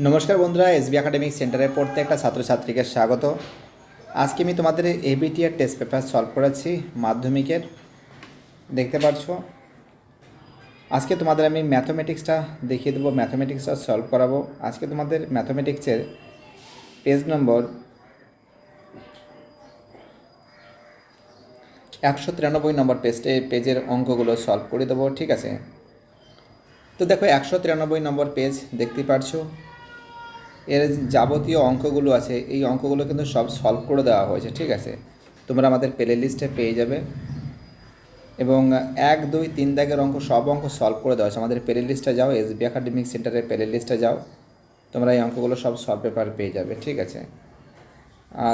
নমস্কার বন্ধুরা, SB academic সেন্টারের প্রত্যেকটা ছাত্রছাত্রীকে স্বাগত। আজকে আমি তোমাদের এবিটিআর টেস্ট পেপার সলভ করাচ্ছি মাধ্যমিকের। দেখতে পাচ্ছ আজকে তোমাদের আমি ম্যাথমেটিক্সটা দেখিয়ে দেবো, ম্যাথমেটিক্সটা সলভ করাবো। আজকে তোমাদের ম্যাথমেটিক্সের পেজ নম্বর 193 নম্বর পেজের অঙ্কগুলো সলভ করে দেবো, ঠিক আছে? তো দেখো 193 নম্বর পেজ দেখতে পাচ্ছো, এর যাবতীয় অঙ্কগুলো আছে, এই অঙ্কগুলো কিন্তু সব সলভ করে দেওয়া হয়েছে, ঠিক আছে? তোমরা আমাদের প্লে লিস্টে পেয়ে যাবে এবং 1, 2, 3 দাগের অঙ্ক সব অঙ্ক সলভ করে দেওয়া আছে। আমাদের প্লে লিস্টে যাও, এসবি একাডেমিক সেন্টারের প্লে লিস্টে যাও, তোমরা এই অঙ্কগুলো সব সলভ পেপার পেয়ে যাবে, ঠিক আছে?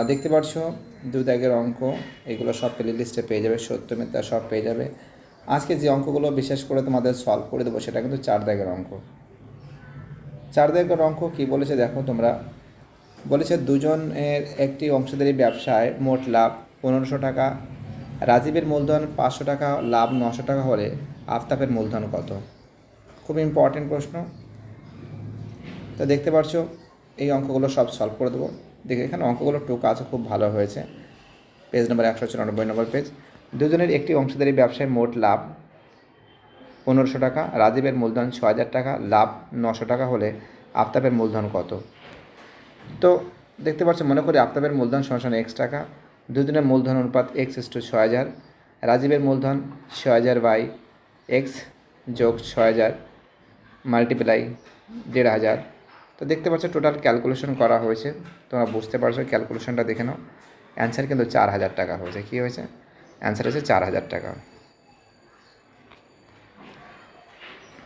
দেখতে পাচ্ছ 2 দাগের অঙ্ক, এগুলো সব প্লে লিস্টে পেয়ে যাবে, সত্য মিথ্যা সব পেয়ে যাবে। আজকে যে অঙ্কগুলো বিশেষ করে তোমাদের সলভ করে দেবো সেটা কিন্তু 4 দাগের অঙ্ক। 4 দাগের অঙ্ক কী বলেছে দেখো তোমরা। বলেছে দুজনের একটি অংশীদারি ব্যবসায় মোট লাভ 1500 টাকা, রাজীবের মূলধন 500 টাকা, লাভ 900 টাকা হলে আফতাবের মূলধন কত? খুব ইম্পর্টেন্ট প্রশ্ন। তো দেখতে পাচ্ছ এই অঙ্কগুলো সব সলভ করে দেবো। দেখে এখানে অঙ্কগুলো টুক আছে, খুব ভালো হয়েছে। পেজ নম্বর 194 নম্বর পেজ। দুজনের একটি অংশীদারি ব্যবসায় মোট লাভ 1500 টাকা, রাজীবের মূলধন 6000 টাকা, লাভ 900 টাকা হলে আফতাবের মূলধন কত? তো দেখতে পাচ্ছ, মনে করি আফতাবের মূলধন সমান x টাকা, দুজনের মূলধন অনুপাত x:6000, রাজীবের মূলধন 6000 বাই x যোগ 6000 মাল্টিপ্লাই 1500। তো দেখতে পাচ্ছ টোটাল ক্যালকুলেশন করা হয়েছে, তোমরা বুঝতে পারছো। ক্যালকুলেশনটা দেখে নাও, অ্যান্সার কিন্তু 4000 টাকা হয়েছে। কী হয়েছে? অ্যান্সার হয়েছে 4000 টাকা।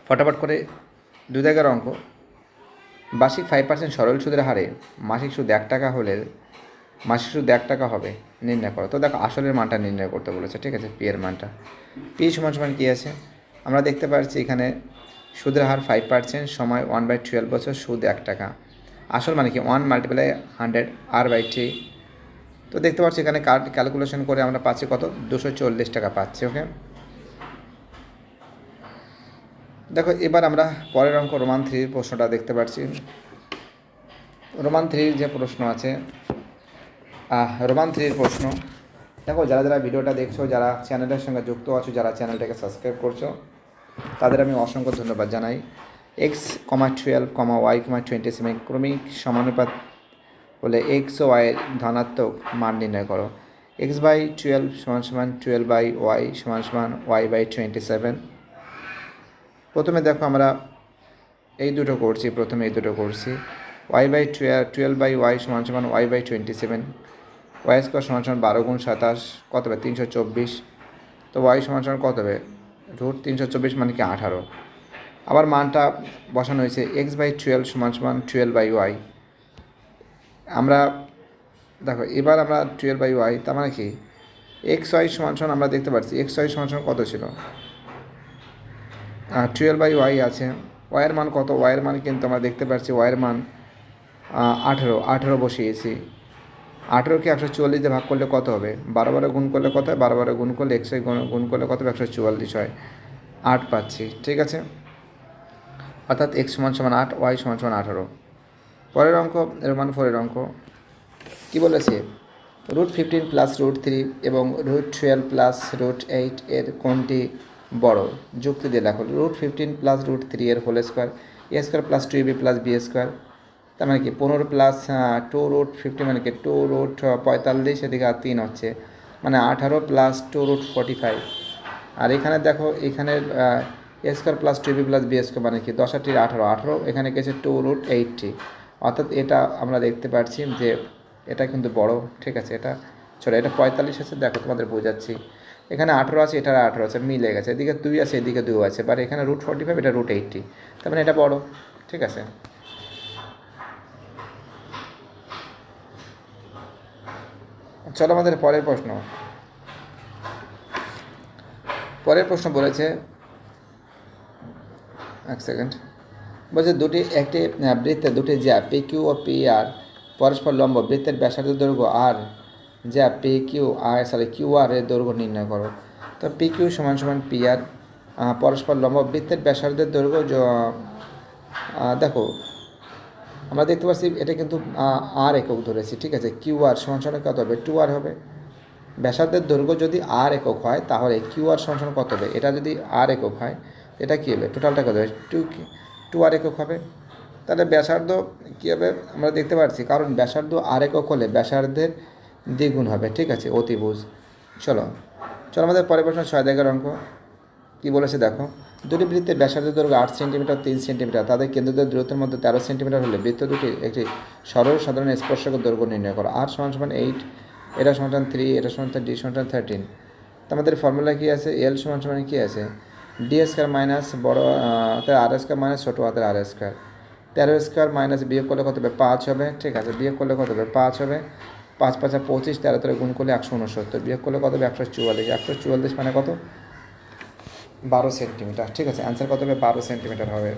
ফটাফট করে 2 দাগের অঙ্ক। বার্ষিক 5% সরল সুদের হারে মাসিক সুদ 1 টাকা হলে মাসিক সুদ 1 টাকা হবে নির্ণয় করো। তো দেখো আসলের মানটা নির্ণয় করতে বলেছে, ঠিক আছে? পি এর মানটা, পি সমান কী আছে আমরা দেখতে পাচ্ছি এখানে। সুদের হার 5%, সময় 1/12 বছর, সুদ 1 টাকা। আসল মানে কি 1 মাল্টিপ্লাই 100 r/t। তো দেখতে পাচ্ছি এখানে ক্যালকুলেশন করে আমরা পাচ্ছি কত? 240 টাকা পাচ্ছি। ওকে, দেখো এবার আমরা পরের অঙ্ক রোমান 3 প্রশ্নটা দেখতে পাচ্ছি। রোমান 3 যে প্রশ্ন আছে, রোমান 3 প্রশ্ন দেখো। যারা যারা ভিডিওটা দেখছো, যারা চ্যানেলের সঙ্গে যুক্ত আছো, যারা চ্যানেলটাকে সাবস্ক্রাইব করছো, তাদের আমি অসংখ্য ধন্যবাদ জানাই। x,12, y,27 ক্রমিক সমানুপাত হলে x ও y এর ধনাত্মক মান নির্ণয় করো। x/12 = 12/y = y/27। প্রথমে দেখো আমরা এই দুটো করছি, y/12/y = y/27, y² = 12 × 27 কত হবে? 324। তো y = কত হবে? √324 মানে কি 18। আবার মানটা বসানো হয়েছে x/12 = 12/y। আমরা দেখো এবার আমরা 12/y, তার মানে কি xy = আমরা দেখতে পাচ্ছি xy = কত ছিল? 12/y আছে। y এর মান কত? y এর মান কিন্তু আমরা দেখতে পাচ্ছি y এর মান 18 বসিয়েছি। 18কে 144 দিয়ে ভাগ করলে কত হবে? 12 গুণ করলে কত হয়? 12 গুণ করলে xy গুণ করলে কত হবে? 144 হয়। 8 পাচ্ছি, ঠিক আছে? অর্থাৎ x = 8, y = 18। পরের অঙ্ক রোমান 4 এর অঙ্ক কী বলেছে? √15 + √3 এবং √12 + √8 এর কোনটি বড়? যুক্তি দিয়ে লেখো। √15 + √3 এর whole square, a² + 2ab + b²। তার মানে কি 15 + 2√50 মানে কি 2√45, এদিকে আর 3 হচ্ছে, মানে 18 + 2√45। আর এখানে দেখো, এখানে a² + 2ab + b² মানে কি 10 × 18, এখানে গেছে 2√80। অর্থাৎ এটা আমরা দেখতে পাচ্ছি যে এটা কিন্তু বড়, ঠিক আছে? এটা চলো, এটা 45 আছে, দেখো তোমাদের বোঝাচ্ছি। এখানে 18 আছে, এটা 18 আছে, মিলে গেছে। এদিকে 2 আছে, এদিকে 2 আছে, বাট এখানে √45, এটা √80, তার মানে এটা বড়, ঠিক আছে? চলো আমাদের পরের প্রশ্ন বলেছে, এক সেকেন্ড, বলছে একটি বৃত্তের দুটি জ্যা PQ ও PR পরস্পর লম্ব। বৃত্তের ব্যাসার্ধ দৈর্ঘ্য আর জ্যা QR এর দৈর্ঘ্য নির্ণয় করো। তো PQ = PR, পরস্পর লম্ব। বৃত্তের ব্যাসার্ধের দৈর্ঘ্য দেখো আমরা দেখতে পাচ্ছি এটা কিন্তু আর একক ধরেছি, ঠিক আছে। কিউ আর সমান সমান কত হবে, 2r হবে। ব্যাসার্ধের দৈর্ঘ্য যদি আর একক হয় তাহলে কিউ আর সমান সমান কত হবে, এটা যদি আর একক হয় এটা কী হবে, টোটালটা কত হবে, 2r একক হবে। তাহলে ব্যাসার্ধ কী হবে আমরা দেখতে পাচ্ছি, কারণ ব্যাসার্ধ আর একক হলে ব্যাসার্ধের দ্বিগুণ হবে, ঠিক আছে, অতিভুজ। চলো আমাদের পরের প্রশ্ন 6 দাগের অঙ্ক কী বলেছে দেখো, দুটি বৃত্তের ব্যাসার্ধ দৈর্ঘ্য 8 সেন্টিমিটার 3 সেন্টিমিটার, তাদের কেন্দ্রদের দূরত্বের মধ্যে 13 সেন্টিমিটার হলে বৃত্ত দুটি একটি সরল সাধারণ স্পর্শকের দৈর্ঘ্য নির্ণয় করো। r সমান সমান 8, এটা সমান 3, এটা সমান d সমান 13। তো আমাদের ফর্মুলা কী আছে, l সমান সমান কী আছে, d স্কয়ার মাইনাস বড় হাতের r স্কয়ার মাইনাস ছোটো হাতের r স্কয়ার, 13 স্কয়ার মাইনাস বিয়োগ করলে কত হবে 5 হবে, ঠিক আছে, বিয়োগ করলে কত হবে 5 হবে, 5 5 25, 13 13 গুণ করলে 169, বিয়োগ করলে কত হবে 144, 144 মানে কত 12 সেন্টিমিটার, ঠিক আছে, অ্যান্সার কত হবে 12 সেন্টিমিটার হবে।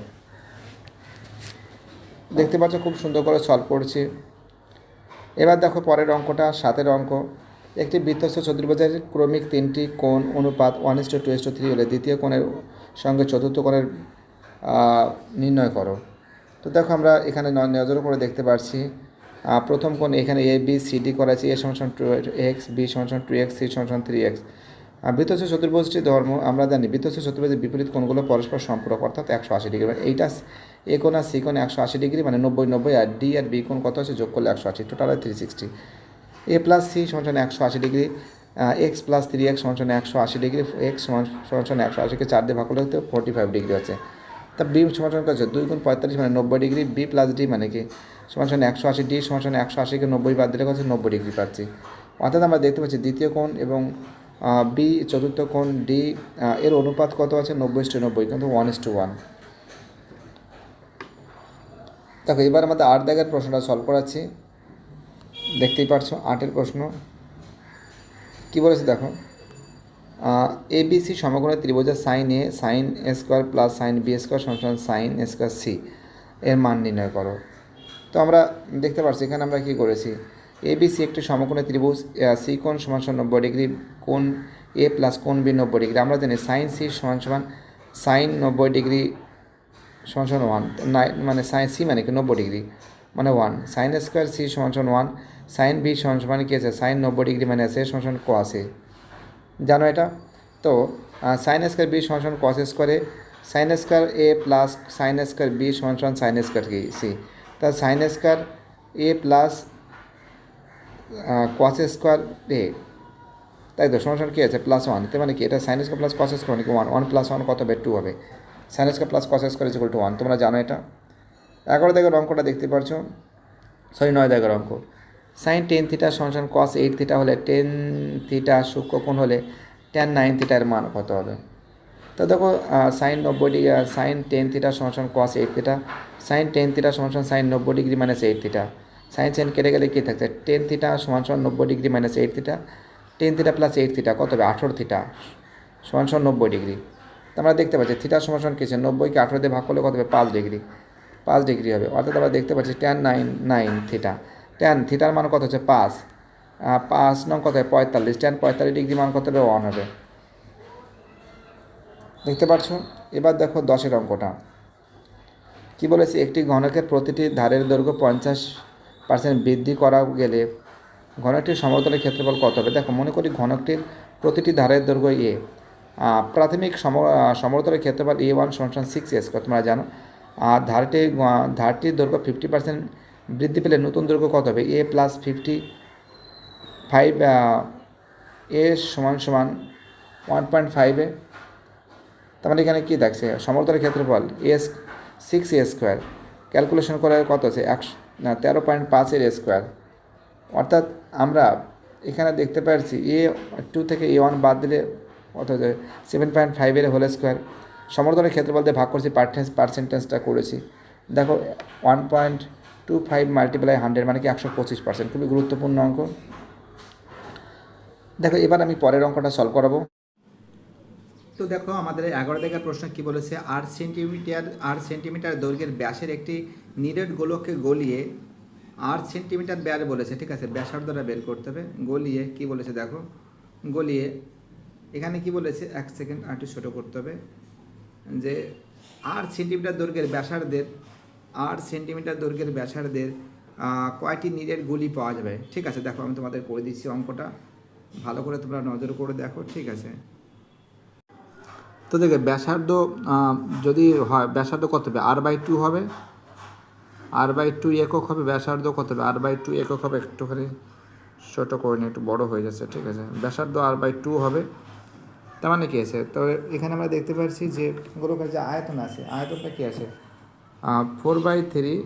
দেখতে পাচ্ছ খুব সুন্দর করে সলভ করছি। এবার দেখো পরের অঙ্কটা 7 অঙ্ক, একটি বৃত্তস্থ চতুর্ভুজের ক্রমিক 3টি কোণ অনুপাত 1:2:3 হলে দ্বিতীয় কোণের সঙ্গে চতুর্থ কোণের নির্ণয় করো। তো দেখো আমরা এখানে নজর করে দেখতে পাচ্ছি প্রথম কোণ এখানে এ বি সি ডি করা আছে, a সমান 2x, b সমান 2x, c সমান 3x। বৃত্তস্থ চতুর্ভুজটি ধর্ম আমরা জানি, বৃত্তস্থ চতুর্ভুজের বিপরীত কোণগুলো পরস্পর সম্পূরক অর্থাৎ 180 ডিগ্রি, মানে এইটা এ কোণ আর সি কোণ 180 ডিগ্রি মানে 90 90, আর ডি আর বি কোণ কত আছে যোগ করলে 180, টোটাল 360। এ প্লাস সি সমান 180 ডিগ্রি, এক্স প্লাস 3x সমান 180 ডিগ্রি, এক্স সমান 180কে 4 দিয়ে ভাগ করলে হতে 45 ডিগ্রি আছে। তা বি সমান কত আছে 2 গুণ 45 মানে 90 ডিগ্রি, বি প্লাস ডি মানে কি সমান 180, ডি সমান 180কে 90 বাদ দিলে কত 90 ডিগ্রি পাচ্ছি। অর্থাৎ আমরা দেখতে পাচ্ছি দ্বিতীয় কোণ এবং বি চতুর্থ কোণ ডি এর অনুপাত কত আছে 90:90, কিন্তু 1:1। দেখো এবার আমাদের 8 দাগের প্রশ্নটা সলভ করাচ্ছি, দেখতেই পারছো 8-এর প্রশ্ন কী বলেছে দেখো, এ বি সি সমকোণের ত্রিভুজের sine A sine A square plus sine B square সমান সাইন এ স্কোয়ার সি এর মান নির্ণয় করো। তো আমরা দেখতে পাচ্ছি এখানে আমরা কী করেছি, এ বি সি একটি সমকোণের ত্রিভুজ, সি কোণ সমান 90 ডিগ্রি, কোণ এ প্লাস কোণ বি 90 ডিগ্রি। আমরা জানি সাইন সি সমান সাইন 90 ডিগ্রি সমান 1, মানে সাইন সি মানে কি 90 ডিগ্রি মানে 1, সাইন স্কোয়ার সি সমান 1, সাইন বি সমান কি আছে সাইন 90 ডিগ্রি মানে আছে সমান কস এ, জানো এটা। তো সাইন স্কোয়ার বি সমান কস স্কোয়ারে, সাইন স্কোয়ার এ প্লাস সাইন স্কোয়ার বি সমান সাইন স্কোয়ার কি সি, তা সাইন স্কোয়ার এ প্লাস কস স্কোয়ার এ, তাই তো সমান কী আছে +1, তার মানে কি এটা sine square plus cos square মানে কি 1, 1 + 1 কত হবে 2 হবে, sine square plus cos square = 1, তোমরা জানো এটা। 11 দাগের অঙ্কটা দেখতে পাচ্ছ, 9 দাগের অঙ্ক, সাইন 10 থিটা সমান কস 8 থিটা হলে 10 থিটা সূক্ষ্মকোণ হলে tan 9 থিটা এর মান কত হবে। তো দেখো সাইন 90 ডিগ্রি, সাইন 10 থিটা সমান কস 8 থিটা, সাইন 10 থিটা সমান sine 90 degree minus 8 theta, sine sine কেটে গেলে কী থাকছে 10 থিটা সমান 90 degree minus 8 theta, 10 theta plus 8 theta কত হবে 18 থিটা সমান 90 ডিগ্রি। তো আমরা দেখতে পাচ্ছি থিটা সমান কী আছে 90কে 18 দিয়ে ভাগ করলে কত হবে 5 ডিগ্রি, 5 ডিগ্রি হবে। অর্থাৎ আমরা দেখতে পাচ্ছি tan 9 থিটা, tan থিটার মান কত হচ্ছে 5, 5 নং কত হবে 45, tan 45 ডিগ্রি মান কত হবে 1 হবে, দেখতে পাচ্ছ। এবার দেখো 10-এর অঙ্কটা কী বলেছে, একটি ঘনকের প্রতিটি ধারের দৈর্ঘ্য 50% বৃদ্ধি করা গেলে ঘনকটির সমতলের ক্ষেত্রফল কত হবে। দেখো মনে করি ঘনকটির প্রতিটি ধারের দৈর্ঘ্য এ, প্রাথমিক সমতলের ক্ষেত্রফল A1 সমান 6a², তোমরা জানো। আর ধারটির দৈর্ঘ্য 50% বৃদ্ধি পেলে নতুন দৈর্ঘ্য কত হবে a প্লাস 55 এ সমান 1.5 এ। তার মানে এখানে কী থাকছে সমতলের ক্ষেত্রফল এস 6a², ক্যালকুলেশন করে কত আছে 13.5 এর স্কোয়ার। অর্থাৎ আমরা এখানে দেখতে পাচ্ছি A2 থেকে A1 বাদ দিলে কত হচ্ছে 7.5 এর হোল স্কোয়ার, সমতলের ক্ষেত্রফল দিয়ে ভাগ করছি পার্সেন্টেজটা করেছি। দেখো 1.25 মাল্টিপ্লাই 100 মানে কি 125%, খুবই গুরুত্বপূর্ণ অঙ্ক। দেখো এবার আমি পরের অঙ্কটা সলভ করাবো। তো দেখো আমাদের 11 দাগের প্রশ্ন কি বলেছে, 8 সেন্টিমিটার দৈর্ঘ্যের ব্যাসের একটি নিরেট গোলককে গলিয়ে 8 সেন্টিমিটার ব্যাস বলেছে, ঠিক আছে, ব্যাসার্ধটা বের করতে হবে। গলিয়ে কি বলেছে দেখো, গলিয়ে এখানে কি বলেছে 1 সেকেন্ড একটু ছোটো করতে হবে, যে 8 সেন্টিমিটার দৈর্ঘ্যের ব্যাসার্ধের সেন্টিমিটার দৈর্ঘ্যের ব্যাসার্ধের কয়টি নীরের গুলি পাওয়া যাবে? ঠিক আছে, দেখো আমি তোমাদের করে দিচ্ছি অঙ্কটা, ভালো করে তোমরা নজর করে দেখো। ঠিক আছে, তো দেখে ব্যাসার্ধ যদি হয়, ব্যাসার্ধ কত হবে? r/2 হবে, r/2 একক হবে। ব্যাসার্ধ কত হবে? r/2 একক হবে। একটুখানি ছোটো করে নিই, একটু বড়ো হয়ে যাচ্ছে। ঠিক আছে, ব্যাসার্ধ r/2 হবে। তার মানে কী আছে? তো এখানে আমরা দেখতে পাচ্ছি যে গোলকের যে আয়তন আছে, আয়তনটা কী আছে? 4/3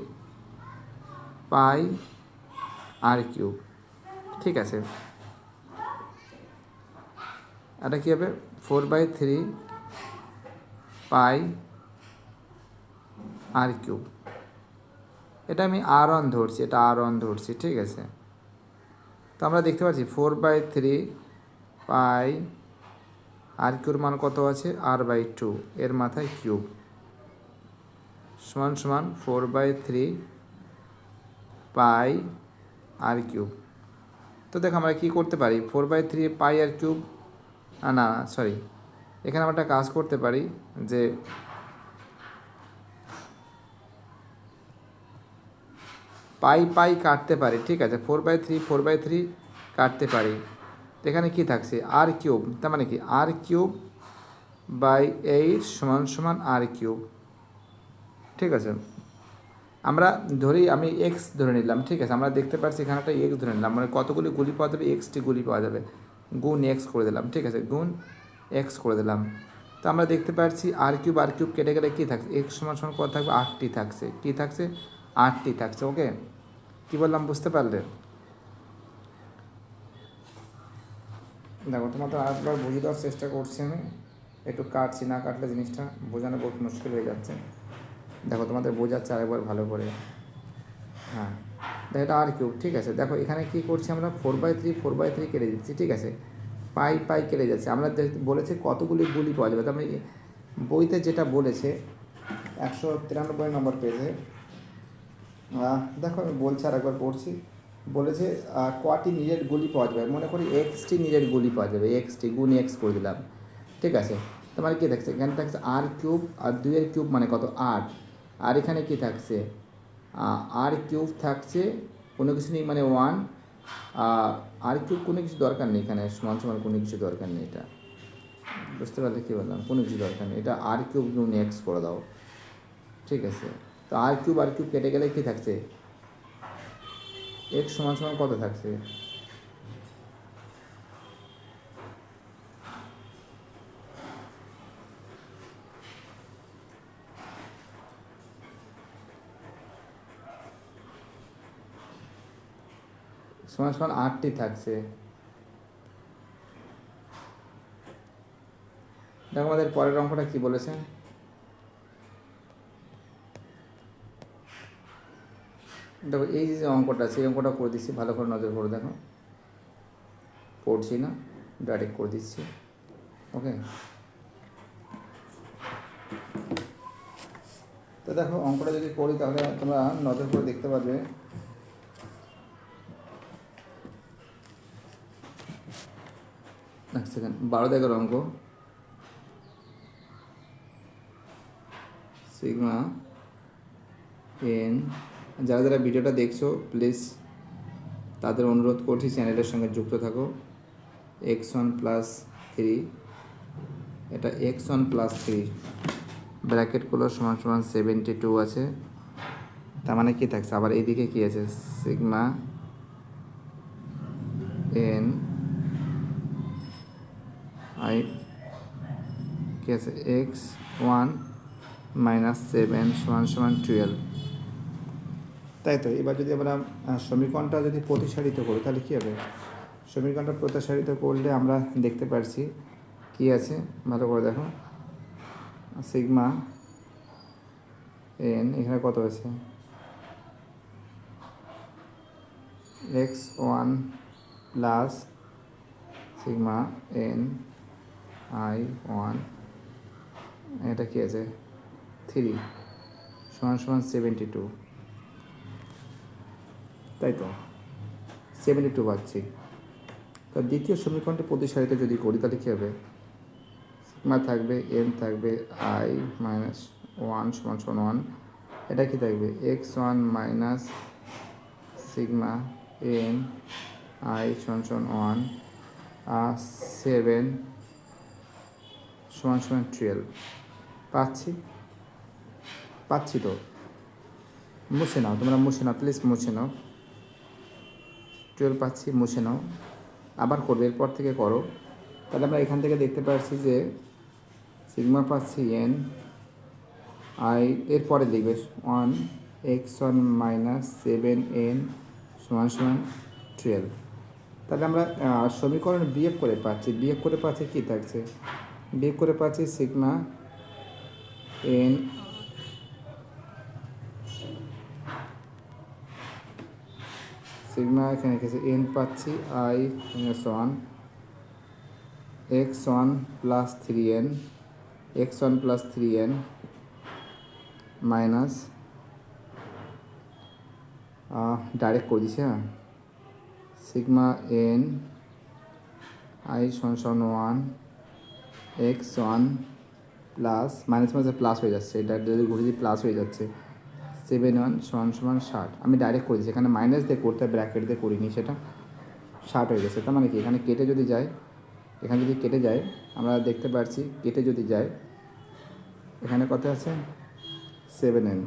পাই r3। ঠিক আছে, এটা কী হবে? 4/3 পাই r3। এটা আমি r1 ধরছি, এটা r1 ধরছি। ঠিক আছে, তো আমরা দেখতে পাচ্ছি 4/3 পাই r3 মান কত আছে? r/2, এর মাথায় কিউব সমান সমান 4/3 পাই r3। তো দেখো আমরা কী করতে পারি? 4/3 পাই r3, না সরি, এখানে আমরা একটা কাজ করতে পারি যে পাই কাটতে পারি। ঠিক আছে, 4/3 কাটতে পারি। তো এখানে কী থাকছে? r3, তার মানে কি r3/8 সমান সমান r3। ঠিক আছে, আমরা ধরি, আমি x ধরে নিলাম। ঠিক আছে, আমরা দেখতে পাচ্ছি এখানে একটা x ধরে নিলাম, মানে কতগুলি গুলি পাওয়া যাবে? xটি গুলি পাওয়া যাবে, গুণ x করে দিলাম। ঠিক আছে, গুণ x করে দিলাম। তো আমরা দেখতে পাচ্ছি r3 কেটে গেলে কী থাকছে? x সমান সমান কত থাকবে? 8টি থাকছে। কী থাকছে? 8টি থাকছে। ওকে, কী বললাম বুঝতে পারলে? দেখো তোমাদের আরেকবার বুঝিয়ে দেওয়ার চেষ্টা করছি আমি, একটু কাটছি, না কাটলে জিনিসটা বোঝানো বহুত মুশকিল হয়ে যাচ্ছে। দেখো তোমাদের বোঝাচ্ছে আরেকবার ভালো করে। হ্যাঁ, দেখো এটা r3। ঠিক আছে, দেখো এখানে কী করছি আমরা? 4/3 কেটে দিচ্ছি। ঠিক আছে, পাই কেটে যাচ্ছে। আমরা বলেছি কতগুলি গুলি পাওয়া যাবে, তার মানে বইতে যেটা বলেছে 193 নম্বর পেজে, দেখো আমি বলছি আর একবার পড়ছি। বলেছে কটি নীরের গুলি পাওয়া যাবে? মনে করি এক্সটি নীরের গুলি পাওয়া যাবে, এক্সটি গুণ এক্স করে দিলাম। ঠিক আছে, তোমার কী থাকছে? এখানে থাকছে r3, আর 2-এর কিউব মানে কত? 8। আর এখানে কী থাকছে? r3 থাকছে, কোনো কিছু নেই মানে 1। r3 কোনো কিছু দরকার নেই এখানে, সমান সমান কোনো কিছু দরকার নেই। এটা বুঝতে পারলে কী বললাম? কোনো কিছু দরকার নেই, এটা r3 গুণ এক্স করে দাও। ঠিক আছে, তো r3 কেটে গেলে কী থাকছে? x সমান সমান কত থাকছে? সমান সমান 8টি থাকছে। দেখো আমাদের পরের অঙ্কটা কী বলেছে? দেখো এই যে অঙ্কটা আছে, এই অঙ্কটা করে দিচ্ছি, ভালো করে নজর করে দেখো, পড়ছি না, ডাইরেক্ট করে দিচ্ছি। ওকে, তো দেখো অঙ্কটা যদি করি তাহলে তোমরা নজর করে দেখতে পারবে। এক সেকেন্ড, 12 অঙ্ক। সিগমা এন, যারা যারা ভিডিওটা দেখছো প্লিজ তাদের অনুরোধ করছি চ্যানেলের সঙ্গে যুক্ত থাকো। x1 + 3, এটা x1 + 3 ব্র্যাকেটগুলো সমান সমান 72 আছে। তার মানে কী থাকছে? আবার এইদিকে কী আছে? সিগমা এন আই কী আছে? x1 - 7 সমান সমান 12। তাই তো, এবার যদি আমরা সমীকরণটা যদি প্রতিসারিত করি তাহলে কী হবে? সমীকরণটা প্রতিসারিত করলে আমরা দেখতে পাচ্ছি কী আছে, ভালো করে দেখো। সিগমা এন এখানে কত আছে? x1 plus sigma N i1, এটা কী আছে? 3 সমান সমান 72। তাই তো, 72 পাচ্ছি। তো দ্বিতীয় সমীকরণটা প্রতিসারিত যদি করি তাহলে কী হবে? সিগমা থাকবে, এন থাকবে, i - 1 সমান সমান 1, এটা কি থাকবে x1 minus sigma N I সমান 1 7 সমান 12 পাচ্ছি তো, মুছে নাও তোমরা, মুছে নাও প্লিজ, মুছে নাও। 12 পাচ্ছি, মুছে নাও, আবার করবে, এরপর থেকে করো। তাহলে আমরা এখান থেকে দেখতে পাচ্ছি যে সিগমা পাচ্ছি এন আই, এরপরে লিখবে 1 মাইনাস 7n সমান 12। তাহলে আমরা সমীকরণ বিয়োগ করে পাচ্ছি কী থাকছে, বিয়োগ করে পাচ্ছি সিগমা এন সিগমা, এখানে লিখেছে এন পাচ্ছি আই সমান x1 plus 3n minus direct করে দিচ্ছি, হ্যাঁ, সিগমা এন আই সমান 1 x1 plus minus minus plus হয়ে যাচ্ছে, এটা যদি ঘুরে দিই প্লাস হয়ে যাচ্ছে 7 সমান 60। আমি ডাইরেক্ট করে দিচ্ছি, এখানে মাইনাস দিয়ে করতে ব্র্যাকেট দিয়ে করিনি, সেটা 60 হয়ে গেছে। তার মানে কি এখানে কেটে যদি যায়, এখানে যদি কেটে যায় আমরা দেখতে পাচ্ছি, কেটে যদি যায় এখানে কত আছে 7n,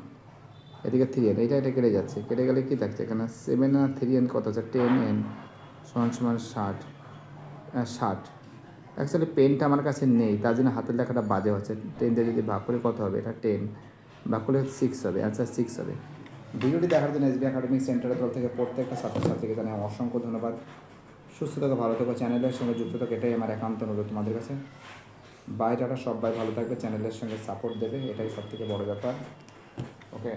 এদিকে 3n, এটা কেটে যাচ্ছে, কেটে গেলে কী থাকছে এখানে 7 আর 3n কত আছে 10n সমান 60। অ্যাকচুয়ালি পেনটা আমার কাছে নেই, তার জন্য হাতের লেখাটা বাজে হচ্ছে। 10 দিয়ে যদি ভাগ করে কত হবে, এটা 10 ভাগ করলে 6 হবে, অ্যান্সার 6 হবে। ভিডিওটি দেখার জন্য এসবি একাডেমিক সেন্টারের তরফ থেকে প্রত্যেকটা ছাত্রছাত্রীকে জানাই অসংখ্য ধন্যবাদ। সুস্থ থাকো, ভালো থাকো, চ্যানেলের সঙ্গে যুক্ত থাকো, এটাই আমার একান্ত অনুরোধ তোমাদের কাছে। বাই টাটা, সবাই ভালো থাকবে, চ্যানেলের সঙ্গে সাপোর্ট দেবে, এটাই সবথেকে বড় ব্যাপার। ওকে।